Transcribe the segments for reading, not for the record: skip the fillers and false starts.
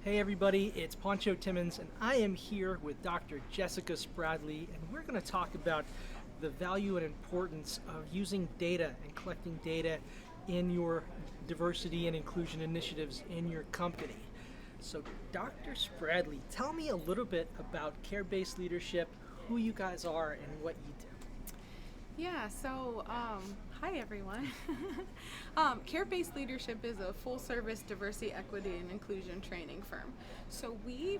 Hey everybody, it's Poncho Timmons and I am here with Dr. Jessica Spradley, and we're going to talk about the value and importance of using data and collecting data in your diversity and inclusion initiatives in your company. So Dr. Spradley, tell me a little bit about care-based leadership, who you guys are and what you do. Hi everyone. Care-based leadership is a full-service diversity, equity, and inclusion training firm. So we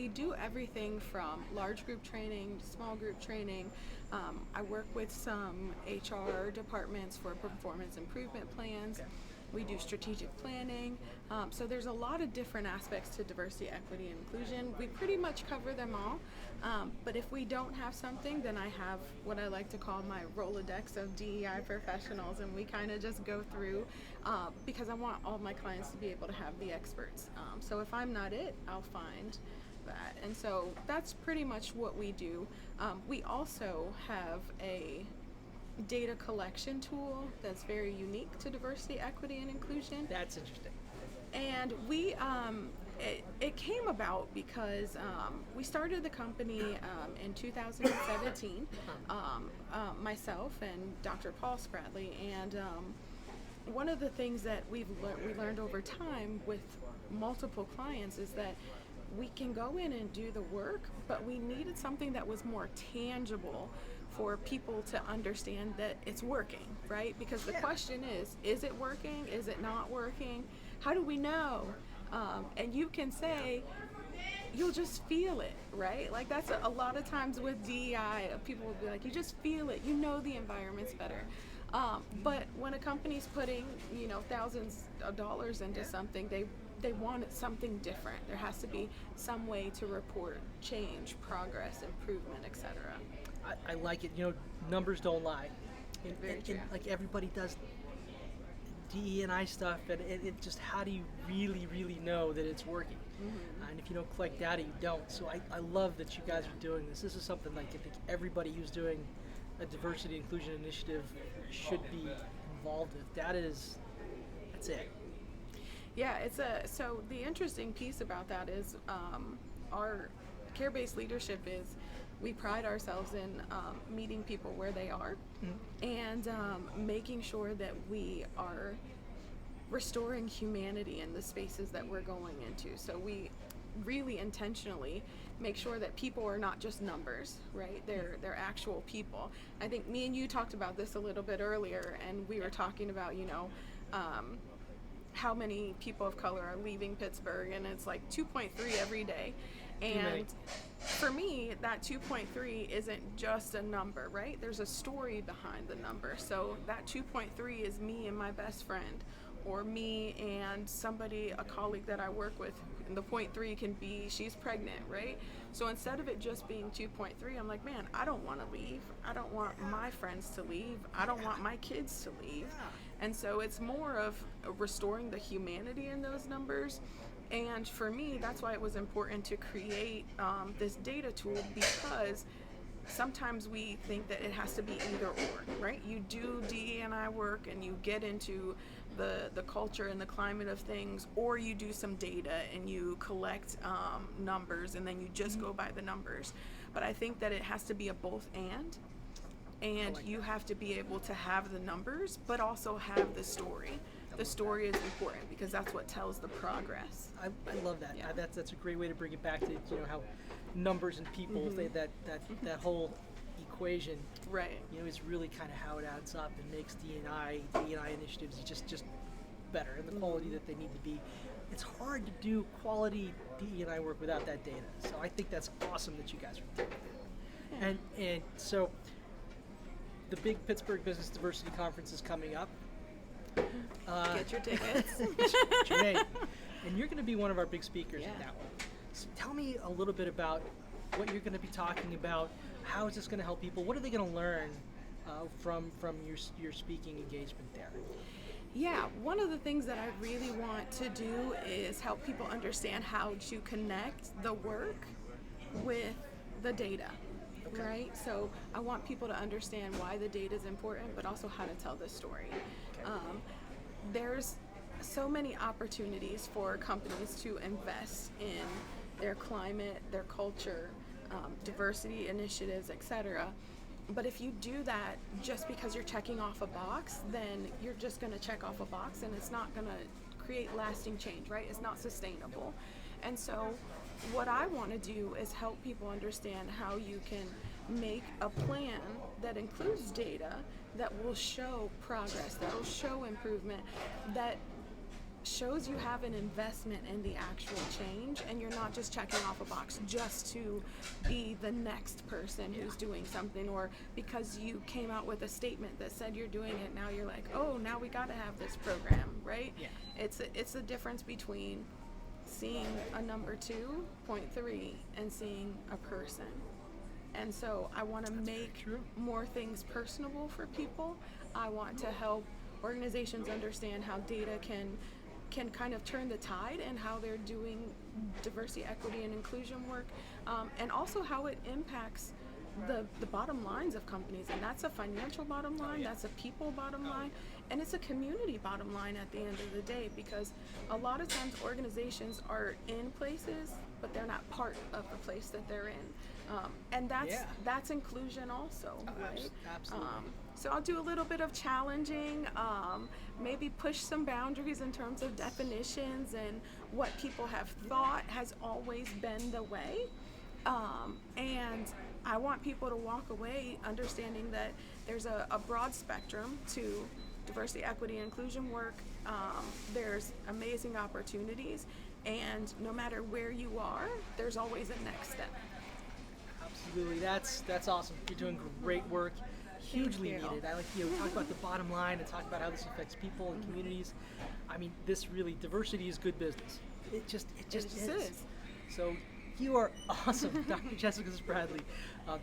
do everything from large group training, small group training. I work with some HR departments for performance improvement plans. Okay. We do strategic planning. So there's a lot of different aspects to diversity, equity, and inclusion. We pretty much cover them all. But if we don't have something, then I have what I like to call my Rolodex of DEI professionals, and we kind of just go through because I want all my clients to be able to have the experts. So if I'm not it, I'll find that. And so that's pretty much what we do. We also have a data collection tool that's very unique to diversity, equity, and inclusion. That's interesting. And it came about because we started the company in 2017, myself and Dr. Paul Spradley, and one of the things that we learned over time with multiple clients is that we can go in and do the work, but we needed something that was more tangible for people to understand that it's working, right? Because the question is it working? Is it not working? How do we know? And you can say, you'll just feel it, right? Like that's a lot of times with DEI, people will be like, you just feel it, you know the environment's better. But when a company's putting, thousands of dollars into something, they want something different. There has to be some way to report change, progress, improvement, etc. I like it. Numbers don't lie. Very true. Like everybody does DE&I stuff, and it just, how do you really know that it's working? Mm-hmm. And if you don't collect data, you don't. So I love that you guys are doing this. This is something like I think everybody who's doing a diversity inclusion initiative should be involved with. That's it. Yeah, so the interesting piece about that is our care-based leadership is we pride ourselves in meeting people where they are, and making sure that we are restoring humanity in the spaces that we're going into. So we really intentionally make sure that people are not just numbers, right? They're actual people. I think me and you talked about this a little bit earlier, and we were talking about, how many people of color are leaving Pittsburgh, and it's like 2.3 every day. And for me, that 2.3 isn't just a number, right? There's a story behind the number. So that 2.3 is me and my best friend, or me and a colleague that I work with. And the 0.3 can be she's pregnant, right? So instead of it just being 2.3, I'm like, man, I don't want to leave. I don't want my friends to leave. I don't want my kids to leave. And so it's more of restoring the humanity in those numbers. And for me, that's why it was important to create this data tool, because sometimes we think that it has to be either or, right? You do DE&I work and you get into the culture and the climate of things, or you do some data and you collect numbers and then you just go by the numbers. But I think that it has to be a both and like you that. have to be able to have the numbers, but also have the story. The story is important because that's what tells the progress. I love that. Yeah. That's a great way to bring it back to how numbers and people, that whole equation, Right. Is really kind of how it adds up and makes DE&I initiatives just better, and the quality that they need to be. It's hard to do quality DE&I work without that data. So I think that's awesome that you guys are doing it. Yeah. And so the big Pittsburgh Business Diversity Conference is coming up. Get your tickets. What's your name? And you're going to be one of our big speakers in Yeah. that one. So tell me a little bit about what you're going to be talking about. How is this going to help people? What are they going to learn from your speaking engagement there? Yeah, one of the things that I really want to do is help people understand how to connect the work with the data. Okay. Right? So I want people to understand why the data is important, but also how to tell the story. Okay. There's so many opportunities for companies to invest in their climate, their culture, diversity initiatives, etc. But if you do that just because you're checking off a box, then you're just going to check off a box, and it's not going to create lasting change, right? It's not sustainable. And so what I want to do is help people understand how you can make a plan that includes data that will show progress, that will show improvement, that shows you have an investment in the actual change, and you're not just checking off a box just to be the next person who's doing something, or because you came out with a statement that said you're doing it, now you're like, oh, now we got to have this program, right? Yeah. It's the difference between seeing a number 2.3 and seeing a person. And so I want to make more things personable for people. I want to help organizations understand how data can kind of turn the tide and how they're doing diversity, equity, and inclusion work, and also how it impacts the bottom lines of companies. And that's a financial bottom line, that's a people bottom line, and it's a community bottom line at the end of the day, because a lot of times organizations are in places, but they're not part of the place that they're in. And that's inclusion also, right? Absolutely. So I'll do a little bit of challenging, maybe push some boundaries in terms of definitions and what people have thought has always been the way. And I want people to walk away understanding that there's a broad spectrum to diversity, equity, and inclusion work. There's amazing opportunities, and no matter where you are, there's always a next step. Absolutely, that's awesome. You're doing great work, hugely needed. I like talk about the bottom line and talk about how this affects people and communities. I mean, this really, diversity is good business. It just is. So you are awesome, Dr. Jessica Spradley.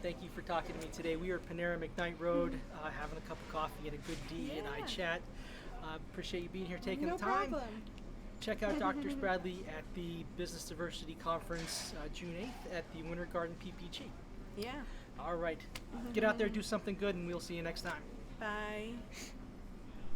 Thank you for talking to me today. We are at Panera McKnight Road, having a cup of coffee and a good DE&I chat. Appreciate you being here, taking the time. No problem. Check out Dr. Spradley at the Business Diversity Conference June 8th at the Winter Garden PPG. Yeah. All right. Get out there, do something good, and we'll see you next time. Bye.